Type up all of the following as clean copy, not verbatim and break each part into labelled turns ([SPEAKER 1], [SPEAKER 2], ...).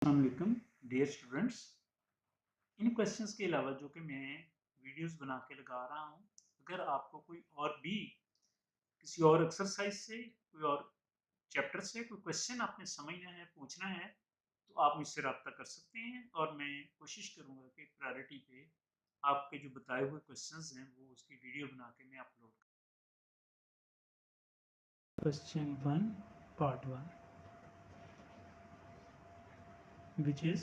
[SPEAKER 1] अस्सलामुअलैकुम dear students. इन questions के अलावा जो कि मैं वीडियोस बना के लगा रहा हूँ, अगर आपको कोई और भी किसी और एक्सरसाइज से कोई और चैप्टर से कोई क्वेश्चन आपने समझना है, पूछना है, तो आप मुझसे रब्ता कर सकते हैं और मैं कोशिश करूँगा कि प्रायोरिटी पे आपके जो बताए हुए क्वेश्चंस हैं वो उसकी वीडियो बना के मैं अपलोड करूँ। Question 1 part 1 which is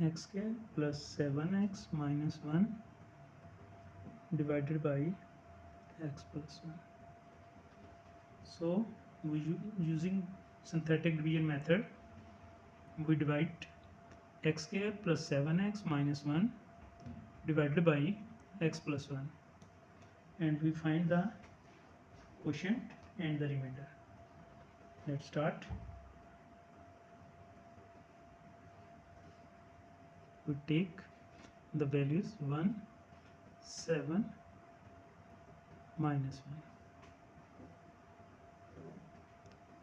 [SPEAKER 1] x square plus 7x minus 1 divided by x plus 1. So using synthetic division method, we divide x square plus 7x minus 1 divided by x plus 1, and we find the quotient and the remainder. Let's start. We take the values 1, 7, minus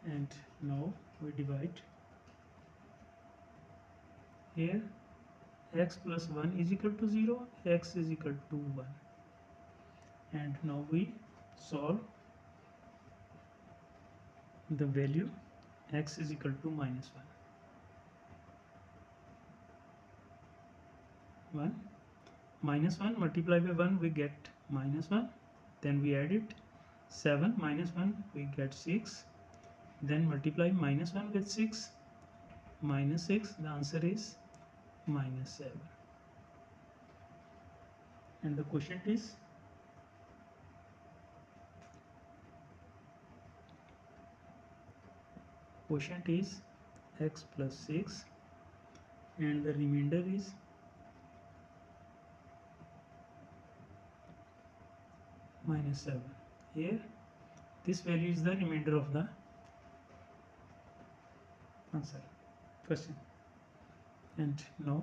[SPEAKER 1] 1, and now we divide. Here x plus 1 is equal to 0, x is equal to 1, and now we solve the value x is equal to minus 1. Minus 1 multiplied by 1 we get minus 1, then we add it. 7 minus 1 we get 6, then multiply minus 1 with 6, minus 6, the answer is minus 7, and the quotient is x plus 6, and the remainder is minus 7. Here this value is the remainder of the answer question. And now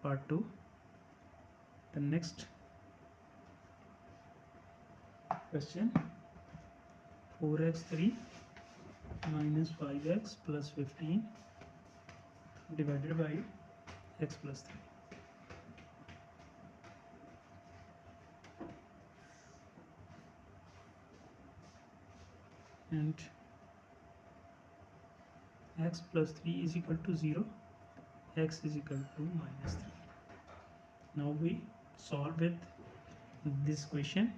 [SPEAKER 1] part 2, the next question, 4x3 minus 5x plus 15 divided by x plus 3. And x plus 3 is equal to 0, x is equal to minus 3. Now we solve with this question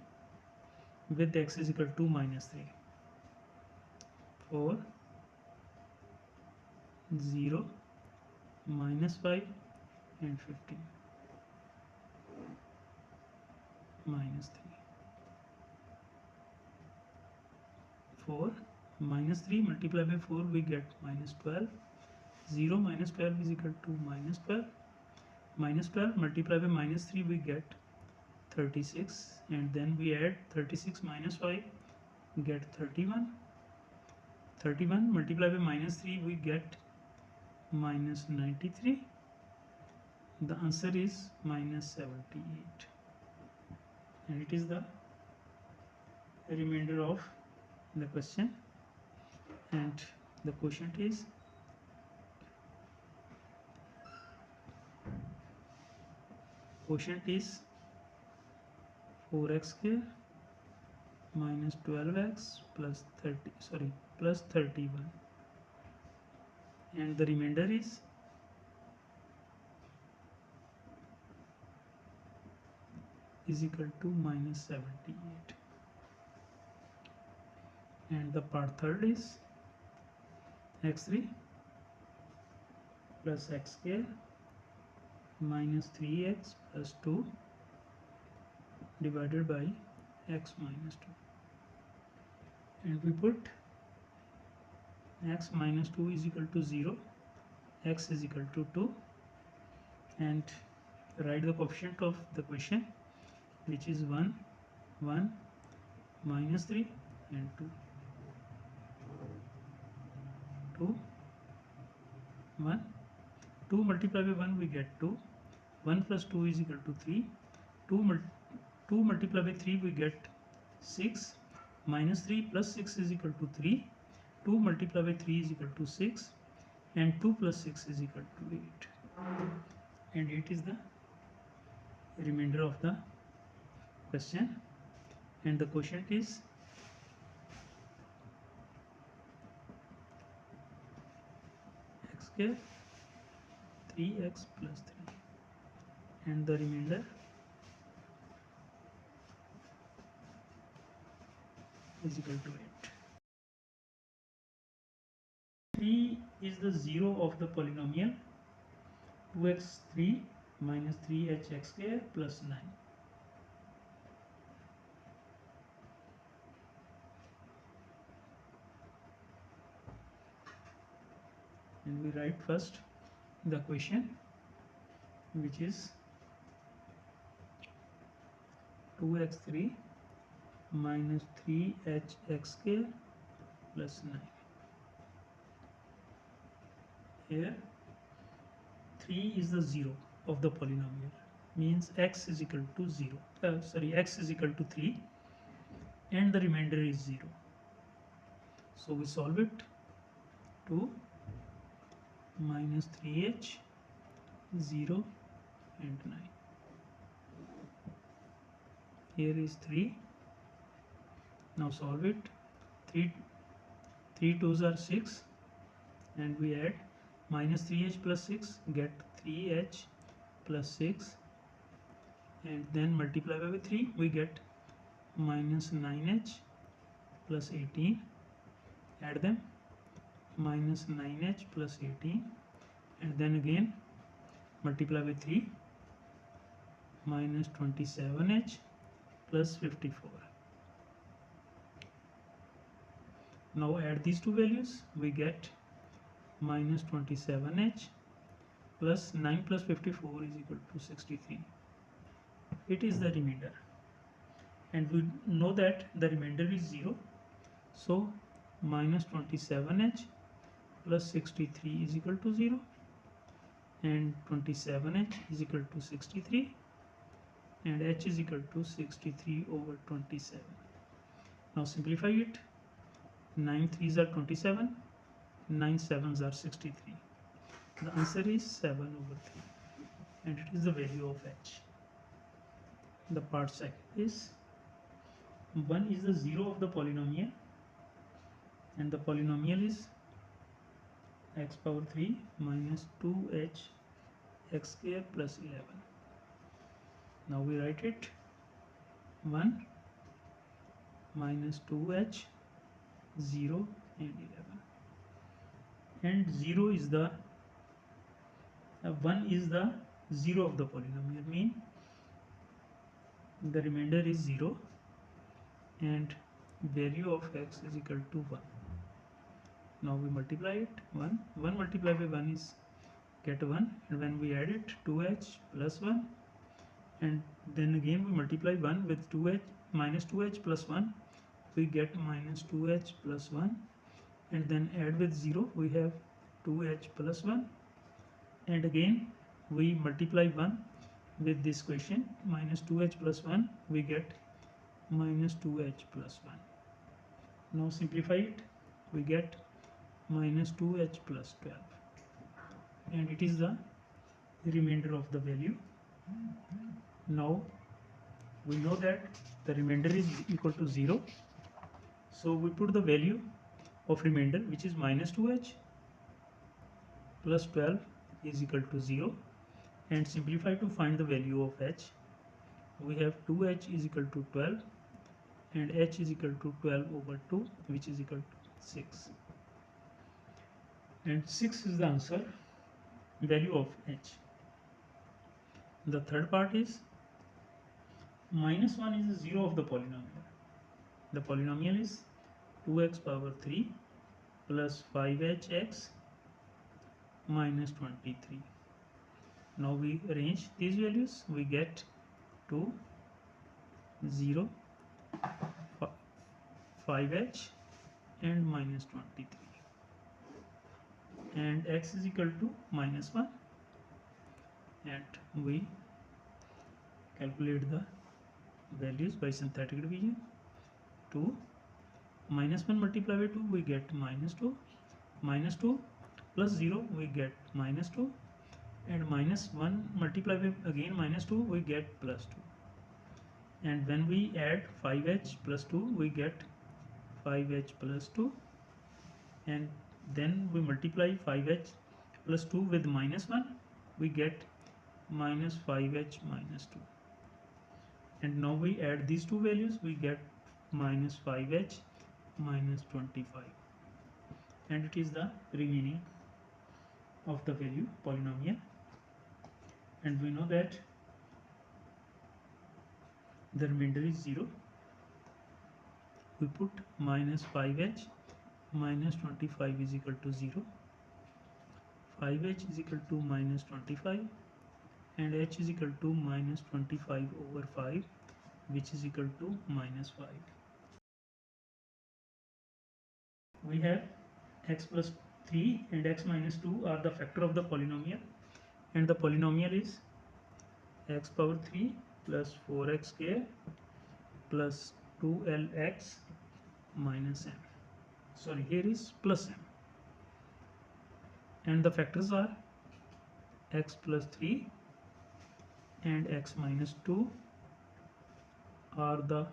[SPEAKER 1] with x is equal to minus 3. 4, 0, minus 5 and 15, minus 3. 4 minus 3 multiplied by 4 we get minus 12. 0 minus 12 is equal to minus 12. Minus 12 multiplied by minus 3 we get 36, and then we add 36 minus 5 we get 31. 31 multiplied by minus 3 we get minus 93. The answer is minus 78, and it is the remainder of the question, and the quotient is quotient is 4x square minus 12x plus 31, and the remainder is equal to minus 78. And the part third is x3 plus x square minus 3x plus 2 divided by x minus 2, and we put x minus 2 is equal to 0, x is equal to 2, and write the coefficient of the question, which is 1, 1, minus 3 and 2. 2, 1, 2 multiplied by 1 we get 2, 1 plus 2 is equal to 3, 2 multiplied by 3 we get 6, minus 3 plus 6 is equal to 3, 2 multiplied by 3 is equal to 6, and 2 plus 6 is equal to 8, and 8 is the remainder of the question. And the quotient is x square 3x plus 3, and the remainder is equal to 8. 3 is the 0 of the polynomial 2x3 minus 3h square plus 9. And we write first the equation, which is 2x3 minus 3h square plus 9. Here 3 is the 0 of the polynomial, means x is equal to 0, x is equal to 3, and the remainder is 0. So we solve it. 2 minus 3h 0 and 9. Here is 3. Now solve it. 3 2s are 6, and we add minus 3h plus 6, get 3h plus 6, and then multiply by 3, we get minus 9h plus 18, add them, minus 9h plus 18, and then again multiply by 3, minus 27h plus 54. Now add these two values, we get minus 27h plus 9 plus 54 is equal to 63. It is the remainder, and we know that the remainder is 0, so minus 27h plus 63 is equal to 0, and 27h is equal to 63, and h is equal to 63 over 27. Now simplify it. 9 3s are 27, 9 7s are 63. The answer is 7 over 3, and it is the value of h. The part second is 1 is the 0 of the polynomial, and the polynomial is x power 3 minus 2h x square plus 11. Now we write it. 1 minus 2h 0 and 11, and 0 is the 1 is the 0 of the polynomial, mean the remainder is 0, and value of x is equal to 1. Now we multiply it. 1 multiplied by 1 is get 1, and when we add it, 2h plus 1, and then again we multiply 1 with 2h minus 2h plus 1, we get minus 2h plus 1, and then add with 0, we have 2h plus 1, and again we multiply 1 with this question, minus 2h plus 1, we get minus 2h plus 1. Now simplify it, we get minus 2h plus 12, and it is the remainder of the value. Now we know that the remainder is equal to 0, so we put the value of remainder, which is minus 2h plus 12 is equal to 0, and simplify to find the value of h. We have 2h is equal to 12, and h is equal to 12 over 2, which is equal to 6, and 6 is the answer, value of h. The third part is minus 1 is the 0 of the polynomial. The polynomial is 2x power 3 plus 5hx minus 23. Now we arrange these values, we get 2 0 5h and minus 23, and x is equal to minus 1, and we calculate the values by synthetic division. 2 minus 1 multiplied by 2 we get minus 2, minus 2 plus 0 we get minus 2, and minus 1 multiplied by again minus 2 we get plus 2, and when we add 5h plus 2 we get 5h plus 2, and then we multiply 5h plus 2 with minus 1 we get minus 5h minus 2, and now we add these two values we get minus 5h minus 25, and it is the remaining of the value polynomial, and we know that the remainder is 0. We put minus 5h minus 25 is equal to 0, 5h is equal to minus 25, and h is equal to minus 25 over 5, which is equal to minus 5. We have x plus 3 and x minus 2 are the factor of the polynomial, and the polynomial is x power 3 plus 4x square plus 2lx minus m. Sorry, here is plus m, and the factors are x plus 3 and x minus 2 are the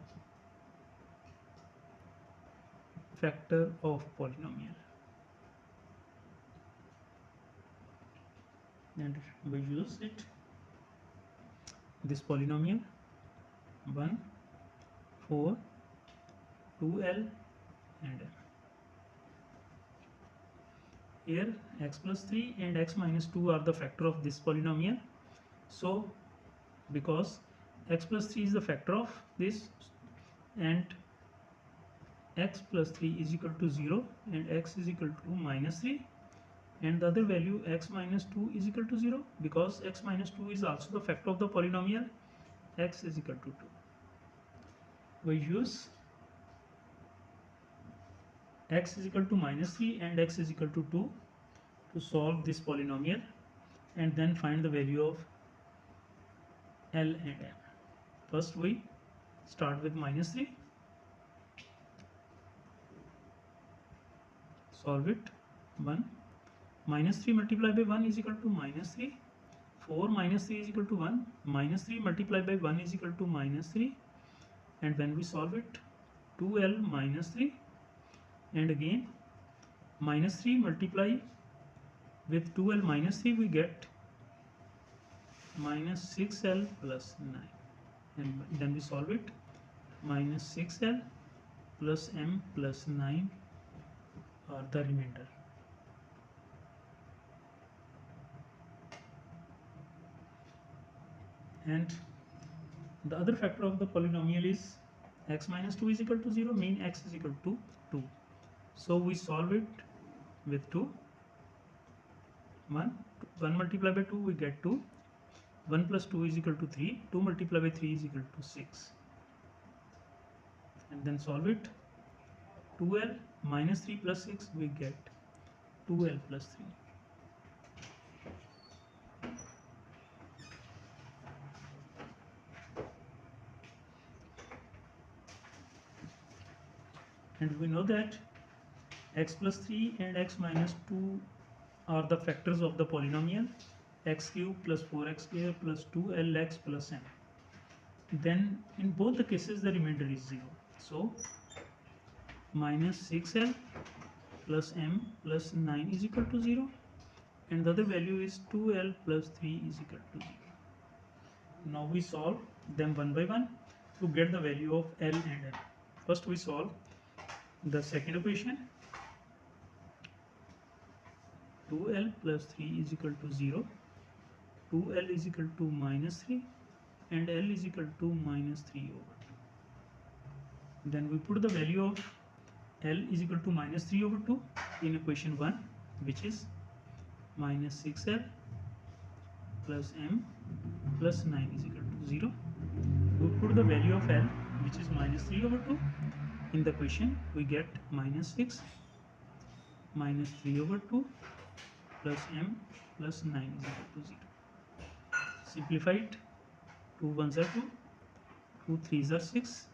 [SPEAKER 1] factor of polynomial, and we use it this polynomial 1, 4, 2l and m. Here x plus 3 and x minus 2 are the factor of this polynomial, so because x plus 3 is the factor of this, and x plus 3 is equal to 0 and x is equal to minus 3, and the other value x minus 2 is equal to 0 because x minus 2 is also the factor of the polynomial, x is equal to 2. We use x is equal to minus 3 and x is equal to 2 to solve this polynomial, and then find the value of L and M. First we start with minus 3, solve it. 1 minus 3 multiplied by 1 is equal to minus 3, 4 minus 3 is equal to 1, minus 3 multiplied by 1 is equal to minus 3, and when we solve it 2l minus 3, and again minus 3 multiply with 2l minus 3 we get minus 6l plus 9, and then we solve it minus 6l plus m plus 9 are the remainder. And the other factor of the polynomial is x minus 2 is equal to 0, mean x is equal to 2. So we solve it with 2. 1 multiplied by 2 we get 2. 1 plus 2 is equal to 3. 2 multiplied by 3 is equal to 6. And then solve it. 2l minus 3 plus 6 we get 2l plus 3. And we know that x plus 3 and x minus 2 are the factors of the polynomial, x cube plus 4x square plus 2lx plus m. Then in both the cases the remainder is 0. So minus 6l plus m plus 9 is equal to 0, and the other value is 2l plus 3 is equal to 0. Now we solve them one by one to get the value of L and M. First we solve the second equation. 2l plus 3 is equal to 0, 2l is equal to minus 3, and L is equal to minus 3 over 2. Then we put the value of L is equal to minus 3 over 2 in equation 1, which is minus 6L plus M plus 9 is equal to 0. We put the value of L, which is minus 3 over 2 in the equation. We get minus 6 minus 3 over 2 plus M plus 9 is equal to 0. Simplify it. 2 1s are 2, 2 3s are 6,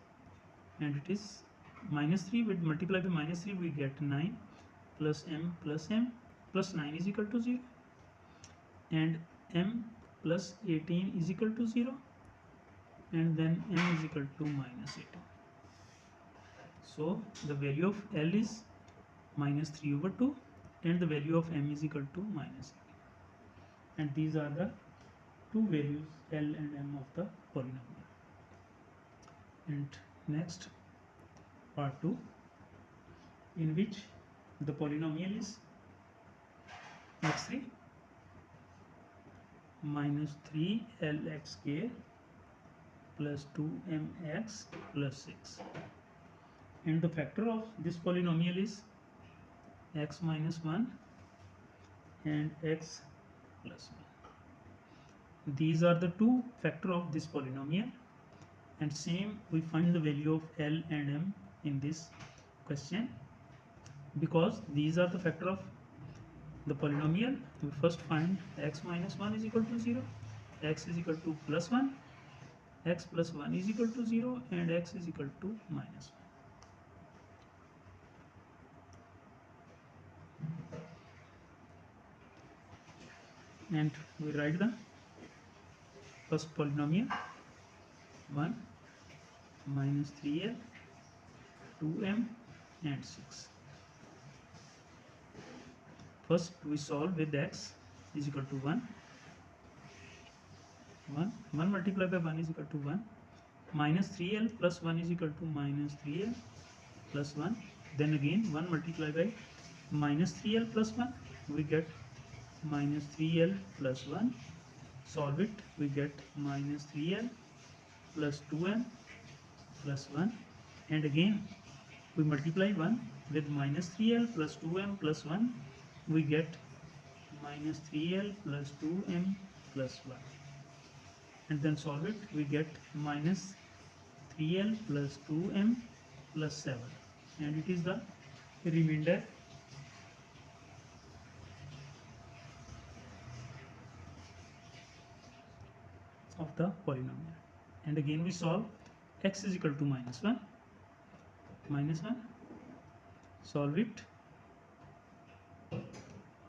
[SPEAKER 1] and it is minus 3 with multiply by minus 3 we get 9 plus m plus 9 is equal to 0, and m plus 18 is equal to 0, and then m is equal to minus 18. So the value of L is minus 3 over 2 and the value of m is equal to minus 18. And these are the two values L and m of the polynomial. And next part 2, in which the polynomial is x3 minus 3lxk plus 2mx plus 6, and the factor of this polynomial is x minus 1 and x plus 1. These are the two factor of this polynomial, and same we find the value of L and m in this question. Because these are the factor of the polynomial, we first find x minus 1 is equal to 0, x is equal to plus 1, x plus 1 is equal to 0, and x is equal to minus 1. And we write the first polynomial 1 minus 3l 2m and 6. First we solve with x is equal to 1 multiplied by 1 is equal to 1, minus 3l plus 1 is equal to minus 3l plus 1, then again 1 multiplied by minus 3l plus 1, we get minus 3l plus 1, solve it, we get minus 3l plus 2m plus 1, and again we multiply 1 with minus 3l plus 2m plus 1, we get minus 3l plus 2m plus 1, and then solve it, we get minus 3l plus 2m plus 7, and it is the remainder of the polynomial. And again we solve x is equal to minus 1, solve it,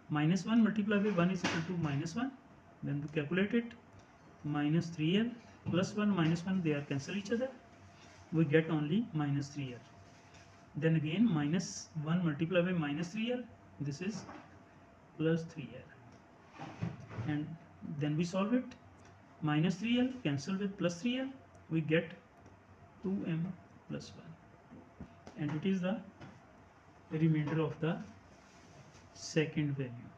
[SPEAKER 1] minus 1 multiplied by 1 is equal to minus 1, then to calculate it, minus 3l plus 1 minus 1 they are cancel each other, we get only minus 3l, then again minus 1 multiplied by minus 3l, this is plus 3l, and then we solve it, minus 3l cancel with plus 3l, we get 2m plus 1, and it is the remainder of the second value.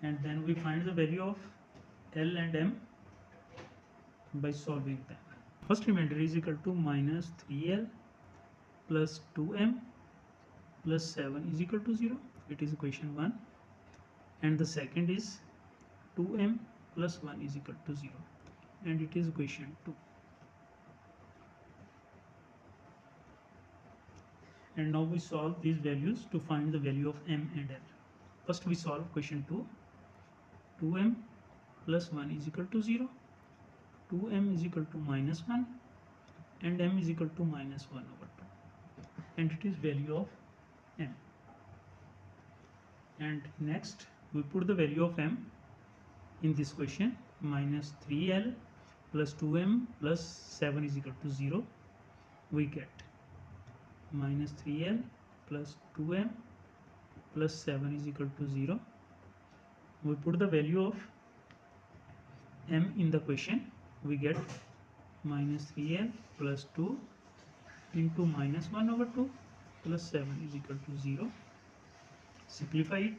[SPEAKER 1] And then we find the value of L and m by solving them. First remainder is equal to minus 3l plus 2m plus 7 is equal to 0, it is equation 1, and the second is 2m plus 1 is equal to 0, and it is equation 2. And now we solve these values to find the value of m and l. First we solve question 2, 2m plus 1 is equal to 0, 2m is equal to minus 1, and m is equal to minus 1 over 2, and it is value of m. And next we put the value of m in this question, minus 3l plus 2m plus 7 is equal to 0, we get minus 3l plus 2m plus 7 is equal to 0. We put the value of m in the question, we get minus 3l plus 2 into minus 1 over 2 plus 7 is equal to 0. Simplify it,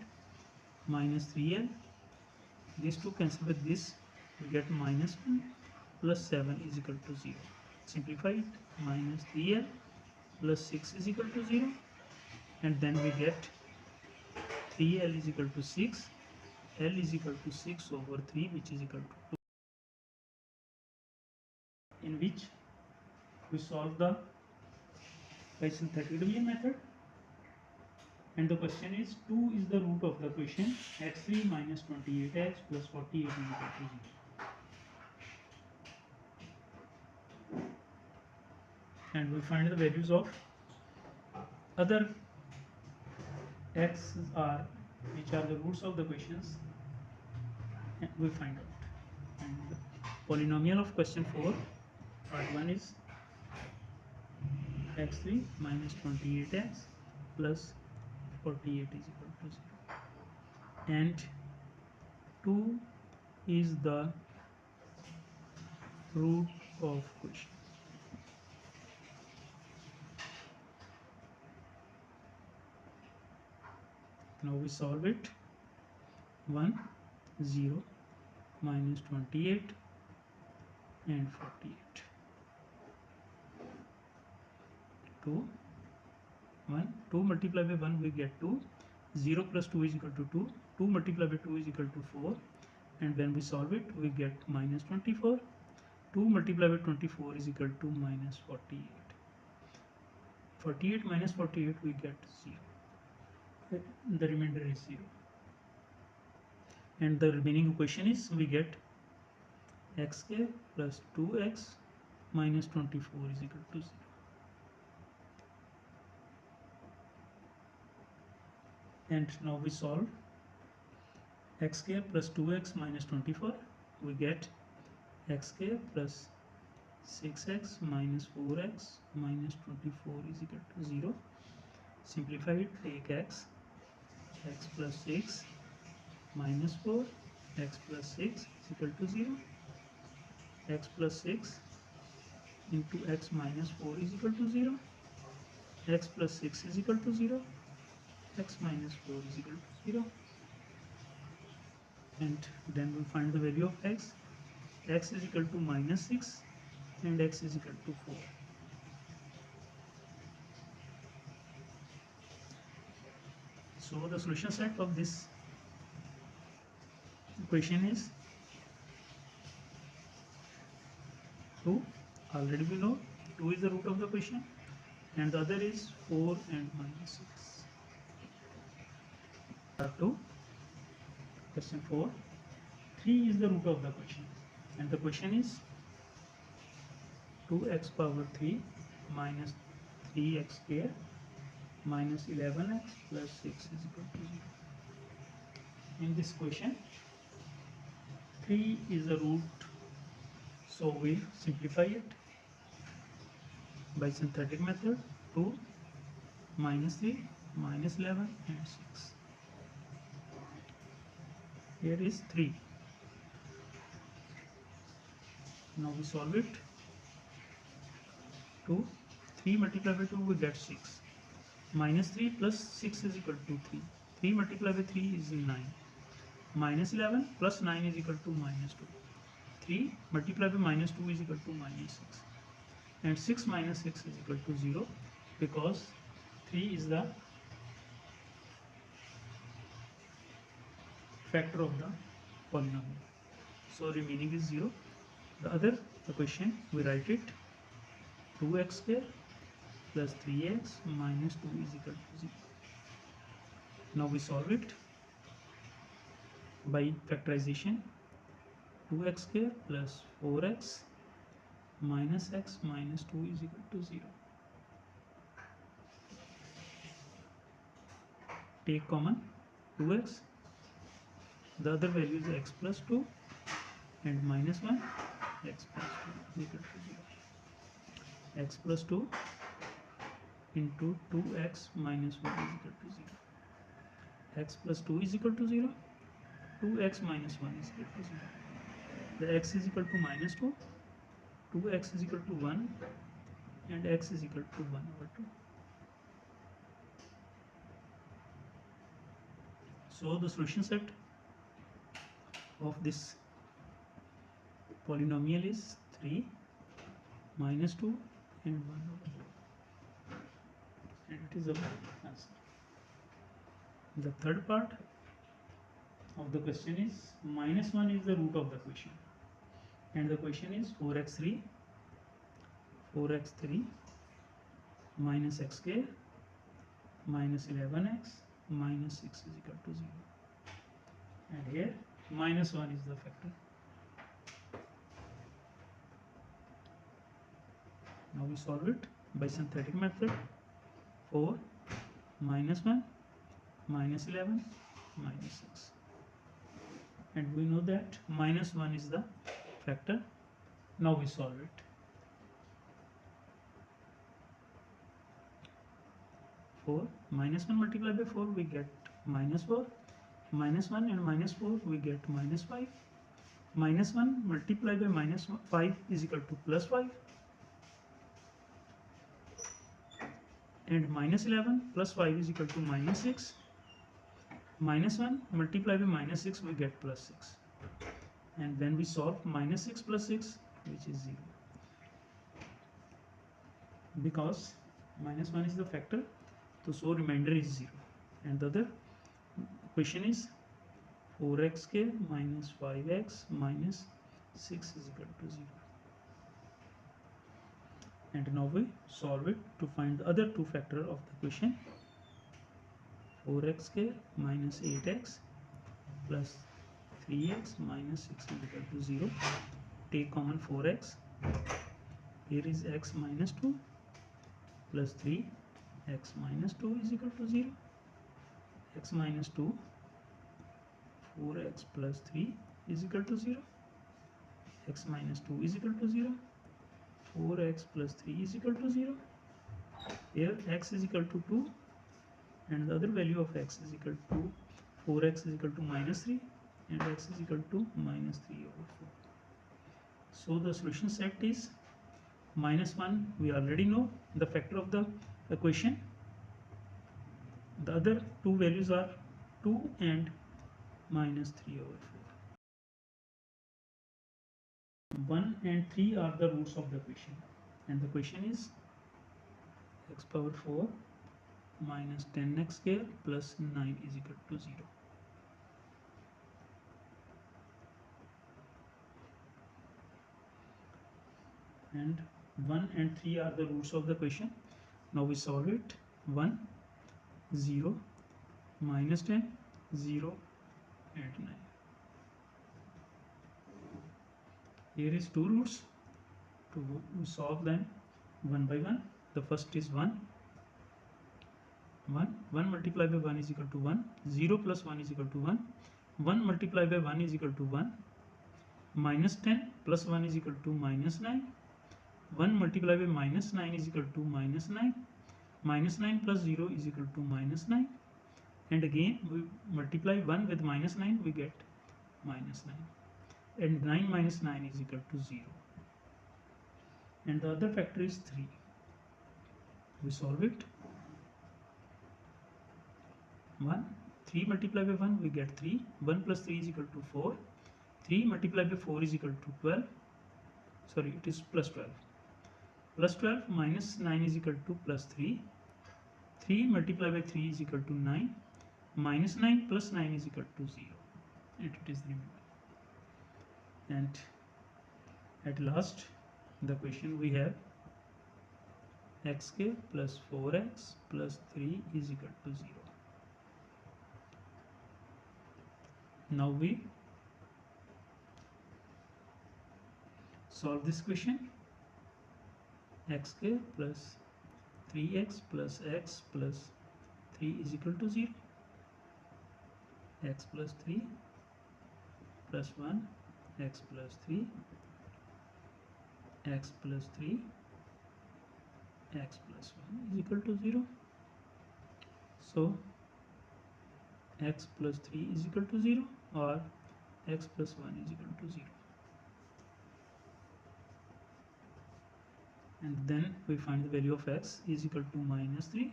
[SPEAKER 1] minus 3l, these two cancel with this, we get minus 1 plus 7 is equal to 0. Simplify it, minus 3l plus 6 is equal to 0, and then we get 3l is equal to 6, l is equal to 6 over 3, which is equal to 2, in which we solve the by synthetic division method, and the question is 2 is the root of the question, x3 minus 28x plus 48 is equal to 0, and we find the values of other x are which are the roots of the questions, and we find out. And the polynomial of question 4 part 1 is x3 minus 28x plus 48 is equal to 0, and 2 is the root of question. Now we solve it. 1 0 minus 28 and 48. 2 1 2 multiplied by 1 we get 2. 0 plus 2 is equal to 2. 2 multiplied by 2 is equal to 4, and when we solve it we get minus 24. 2 multiplied by 24 is equal to minus 48. 48 minus 48 we get 0. The remainder is 0. And the remaining equation is we get x square plus 2x minus 24 is equal to 0. And now we solve x square plus 2x minus 24. We get x square plus 6x minus 4x minus 24 is equal to 0. Simplify it, take x plus 6 minus 4, x plus 6 is equal to 0. X plus 6 into x minus 4 is equal to 0. X plus 6 is equal to 0. X minus 4 is equal to 0. And then we find the value of x. X is equal to minus 6 and x is equal to 4. So the solution set of this equation is 2. Already we know 2 is the root of the question, and the other is 4 and minus 6. Part 2, question 4. 3 is the root of the question, and the question is 2x power 3 minus 3x square minus 11x plus 6 is equal to 0. In this question 3 is the root, so we simplify it by synthetic method. 2 minus 3 minus 11 and 6. Here is 3. Now we solve it. 2 3 multiplied by 2 we get 6. Minus 3 plus 6 is equal to 3. 3 multiplied by 3 is 9. Minus 11 plus 9 is equal to minus 2. 3 multiplied by minus 2 is equal to minus 6. And 6 minus 6 is equal to 0, because 3 is the factor of the polynomial. So remaining is 0. The other equation we write it 2x square plus 3x minus 2 is equal to 0. Now we solve it by factorization. 2x square plus 4x minus x minus 2 is equal to 0. Take common 2x. The other value is x plus 2 and minus 1. X plus 2 is equal to 0. X plus 2 into 2x minus 1 is equal to 0. X plus 2 is equal to 0. 2x minus 1 is equal to 0. The x is equal to minus 2. 2x is equal to 1 and x is equal to 1 over 2. So the solution set of this polynomial is 3 minus 2 and 1 over 2. And it is our answer. The third part of the question is minus 1 is the root of the question. And the question is 4x3 minus x square minus 11x minus 6 is equal to 0. And here minus 1 is the factor. Now we solve it by synthetic method. 4 minus 1, minus 11, minus 6. And we know that minus 1 is the factor. Now we solve it. 4 minus 1 multiplied by 4 we get minus 4, minus 1 and minus 4 we get minus 5, minus 1 multiplied by minus 5 is equal to plus 5, and minus 11 plus 5 is equal to minus 6, minus 1 multiplied by minus 6 we get plus 6, and when we solve minus 6 plus 6, which is 0, because minus 1 is the factor, so remainder is 0. And the other question is 4x square minus 5x minus 6 is equal to 0. And now we solve it to find the other two factor of the question. 4x square minus 8x plus 3x minus 6 is equal to 0. Take common 4x. Here is x minus 2 plus 3. X minus 2 is equal to 0. X minus 2, 4x plus 3 is equal to 0. X minus 2 is equal to 0. 4x plus 3 is equal to 0. Here x is equal to 2, and the other value of x is equal to 4x is equal to minus 3, and x is equal to minus 3 over 4. So the solution set is minus 1. We already know the factor of the equation. The other two values are 2 and minus 3 over 4. 1 and 3 are the roots of the equation, and the question is x power 4 minus 10x square plus 9 is equal to 0. And 1 and 3 are the roots of the question. Now we solve it. 1, 0, minus 10, 0 and 9. Here is two roots. To solve them one by one. The first is 1. 1 multiplied by 1 is equal to 1. 0 plus 1 is equal to 1. 1 multiplied by 1 is equal to 1. Minus 10 plus 1 is equal to minus 9. 1 multiplied by minus 9 is equal to minus 9. Minus 9 plus 0 is equal to minus 9. And again we multiply 1 with minus 9, we get minus 9. And 9 minus 9 is equal to 0. And the other factor is 3. We solve it. 3 multiplied by 1 we get 3. 1 plus 3 is equal to 4. 3 multiplied by 4 is equal to 12. Sorry, it is plus 12. Plus 12 minus 9 is equal to plus 3. 3 multiplied by 3 is equal to 9. Minus 9 plus 9 is equal to 0. And it is remainder. And at last, the question we have x square plus 4x plus 3 is equal to 0. Now we solve this question. X square plus 3x plus x plus 3 is equal to 0. X plus 3 plus 1, x plus 3, x plus 3, x plus 1 is equal to 0. So x plus 3 is equal to 0 or x plus 1 is equal to 0. And then we find the value of x is equal to minus 3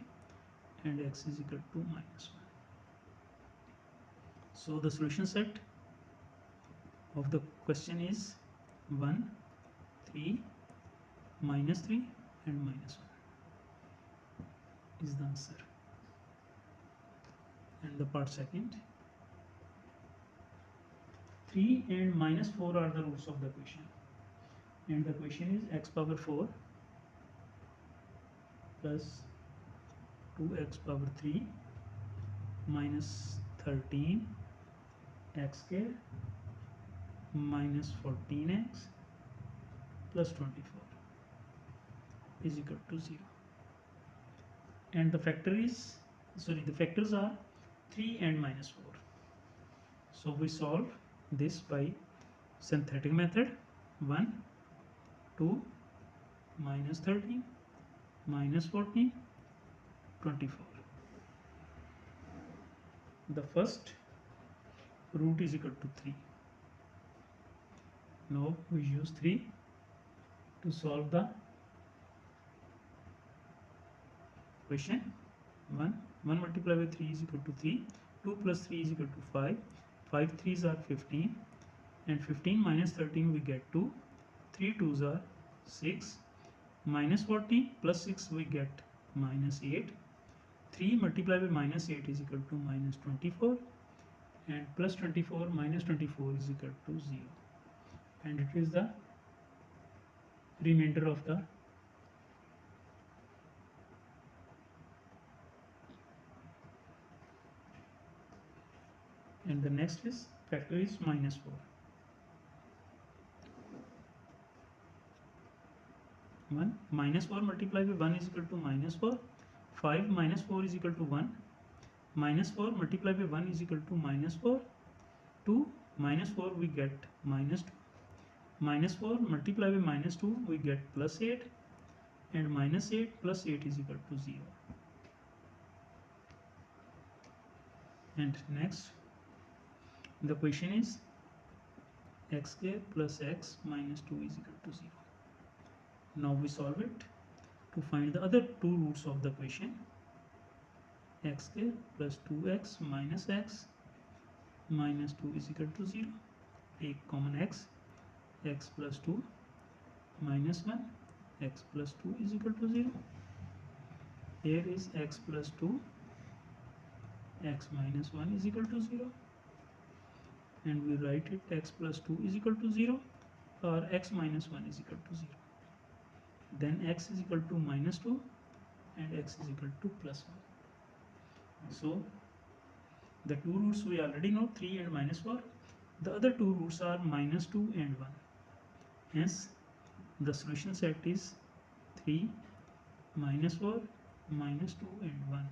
[SPEAKER 1] and x is equal to minus 1. So the solution set of the question is 1, 3, minus 3 and minus 1 is the answer. And the part second, 3 and minus 4 are the roots of the question. And the question is x power 4 plus 2x power 3 minus 13 x square minus 14x plus 24 is equal to 0. And the factor is sorry, the factors are 3 and minus 4. So we solve this by synthetic method. 1, 2, minus 13, minus 14, 24. The first root is equal to 3. Now we use 3 to solve the question. 1 multiplied by 3 is equal to 3. 2 plus 3 is equal to 5. 5 3s are 15. And 15 minus 13 we get 2. 3 2s are 6. Minus 14 plus 6 we get minus 8. 3 multiplied by minus 8 is equal to minus 24. And plus 24 minus 24 is equal to 0. And it is the remainder of the and the next is factor is minus 4. 1 minus 4 multiplied by 1 is equal to minus 4. 5 minus 4 is equal to 1. Minus 4 multiplied by 1 is equal to minus 4. 2 minus 4 we get minus 2. Minus 4 multiplied by minus 2 we get plus 8. And minus 8 plus 8 is equal to 0. And next the question is x square plus x minus 2 is equal to 0. Now we solve it to find the other two roots of the question. X square plus 2x minus x minus 2 is equal to 0. Take common x. X plus 2 minus 1. X plus 2 is equal to 0. Here is x plus 2. X minus 1 is equal to 0. And we write it x plus 2 is equal to 0 or x minus 1 is equal to 0. Then x is equal to minus 2 and x is equal to plus 1. So the two roots we already know, 3 and minus 4. The other two roots are minus 2 and 1. Hence the solution set is 3, minus 4, minus 2 and 1.